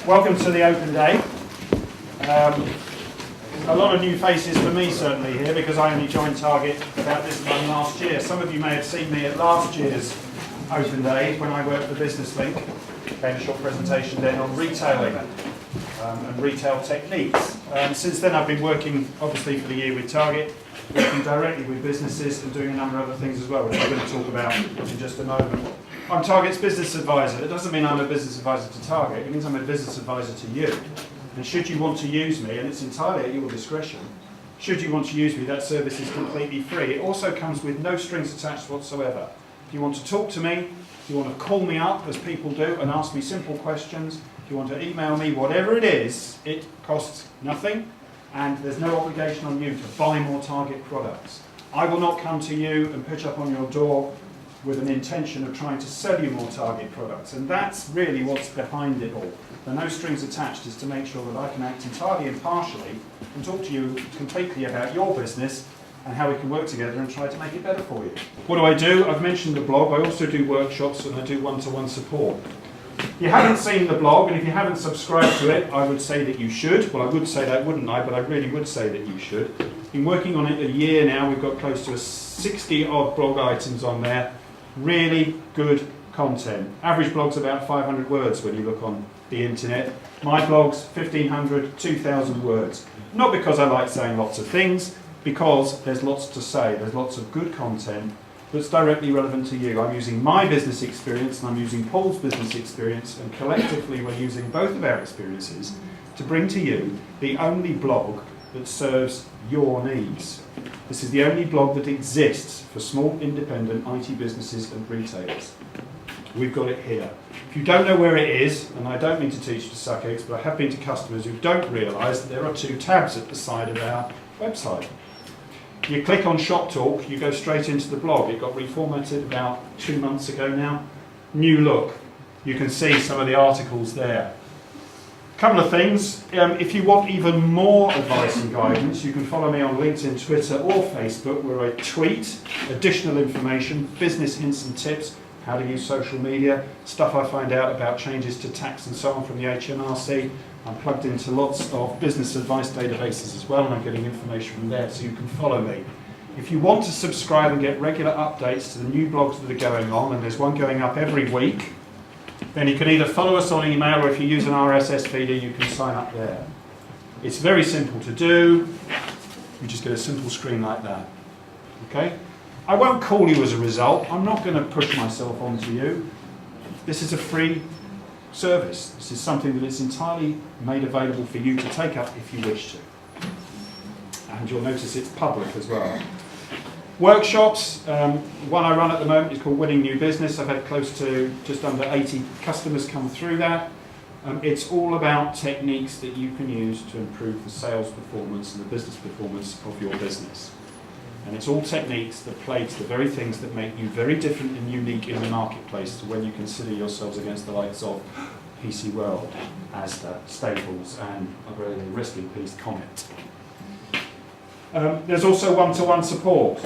Welcome to the open day. A lot of new faces for me certainly here because I only joined Target about this time last year. Some of you may have seen me at last year's open day when I worked for Business Link. Gave a short presentation then on retailing and retail techniques. Since then I've been working obviously for the year with Target, working directly with businesses and doing a number of other things as well, which I'm going to talk about in just a moment. I'm Target's business advisor. It doesn't mean I'm a business advisor to Target, it means I'm a business advisor to you. And should you want to use me, and it's entirely at your discretion, should you want to use me, that service is completely free. It also comes with no strings attached whatsoever. If you want to talk to me, if you want to call me up, as people do, and ask me simple questions, if you want to email me, whatever it is, it costs nothing, and there's no obligation on you to buy more Target products. I will not come to you and pitch up on your door with an intention of trying to sell you more Target products, and that's really what's behind it all. The no strings attached is to make sure that I can act entirely impartially and talk to you completely about your business and how we can work together and try to make it better for you. What do? I've mentioned the blog. I also do workshops and I do one-to-one support. If you haven't seen the blog and if you haven't subscribed to it, I would say that you should. Well, I would say that, wouldn't I? But I really would say that you should. Been working on it a year now. We've got close to 60-odd blog items on there. Really good content. Average blog's about 500 words when you look on the internet. My blog's 1,500, 2,000 words. Not because I like saying lots of things, because there's lots to say. There's lots of good content that's directly relevant to you. I'm using my business experience and I'm using Paul's business experience, and collectively we're using both of our experiences to bring to you the only blog that serves your needs. This is the only blog that exists for small independent IT businesses and retailers. We've got it here. If you don't know where it is, and I don't mean to teach you to suck eggs, but I have been to customers who don't realise that there are two tabs at the side of our website. You click on Shop Talk, you go straight into the blog. It got reformatted about 2 months ago now. New look. You can see some of the articles there. Couple of things. If you want even more advice and guidance, you can follow me on LinkedIn, Twitter or Facebook, where I tweet additional information, business hints and tips, how to use social media, stuff I find out about changes to tax and so on from the HMRC. I'm plugged into lots of business advice databases as well, and I'm getting information from there, so you can follow me. If you want to subscribe and get regular updates to the new blogs that are going on, and there's one going up every week, then you can either follow us on email, or if you use an RSS feeder, you can sign up there. It's very simple to do. You just get a simple screen like that. Okay? I won't call you as a result. I'm not going to push myself onto you. This is a free service. This is something that is entirely made available for you to take up if you wish to. And you'll notice it's public as well. Workshops, one I run at the moment is called Winning New Business. I've had close to just under 80 customers come through that. It's all about techniques that you can use to improve the sales performance and the business performance of your business. And it's all techniques that play to the very things that make you very different and unique in the marketplace to when you consider yourselves against the likes of PC World, Asda, Staples, and rest in peace, Comet. There's also one-to-one support.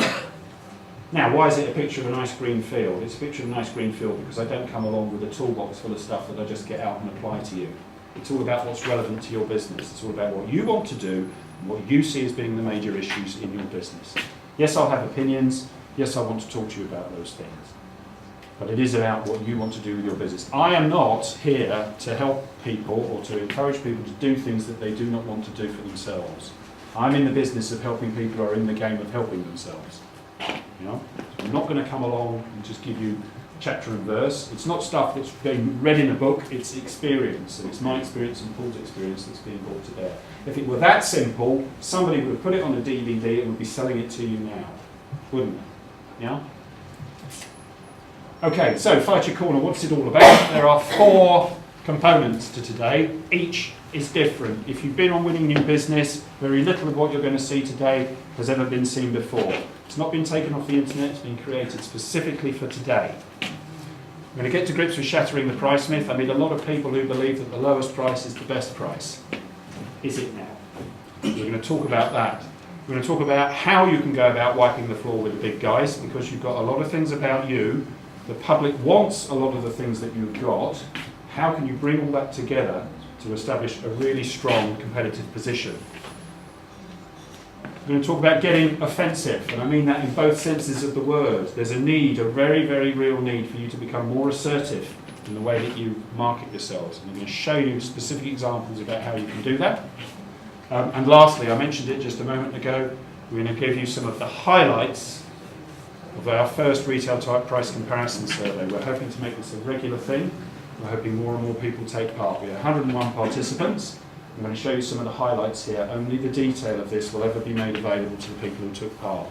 Now, why is it a picture of a nice green field? It's a picture of a nice green field because I don't come along with a toolbox full of stuff that I just get out and apply to you. It's all about what's relevant to your business. It's all about what you want to do and what you see as being the major issues in your business. Yes, I'll have opinions. Yes, I want to talk to you about those things. But it is about what you want to do with your business. I am not here to help people or to encourage people to do things that they do not want to do for themselves. I'm in the business of helping people who are in the game of helping themselves. You know? So I'm not going to come along and just give you chapter and verse. It's not stuff that's being read in a book, it's experience. And it's my experience and Paul's experience that's being brought to bear. If it were that simple, somebody would have put it on a DVD and would be selling it to you now, wouldn't they? Yeah? Okay, so Fight Your Corner, what's it all about? There are 4 components to today. Each is different. If you've been on Winning New Business, very little of what you're going to see today has ever been seen before. It's not been taken off the internet, it's been created specifically for today. I'm going to get to grips with shattering the price myth. I meet a lot of people who believe that the lowest price is the best price. Is it now? We're going to talk about that. We're going to talk about how you can go about wiping the floor with the big guys, because you've got a lot of things about you. The public wants a lot of the things that you've got. how can you bring all that together to establish a really strong competitive position? We're going to talk about getting offensive, and I mean that in both senses of the word. There's a need, a very, very real need for you to become more assertive in the way that you market yourselves. And I'm going to show you specific examples about how you can do that. And lastly, I mentioned it just a moment ago, we're going to give you some of the highlights of our first retail type price comparison survey. We're hoping to make this a regular thing. We're hoping more and more people take part. We have 101 participants. I'm going to show you some of the highlights here. Only the detail of this will ever be made available to the people who took part.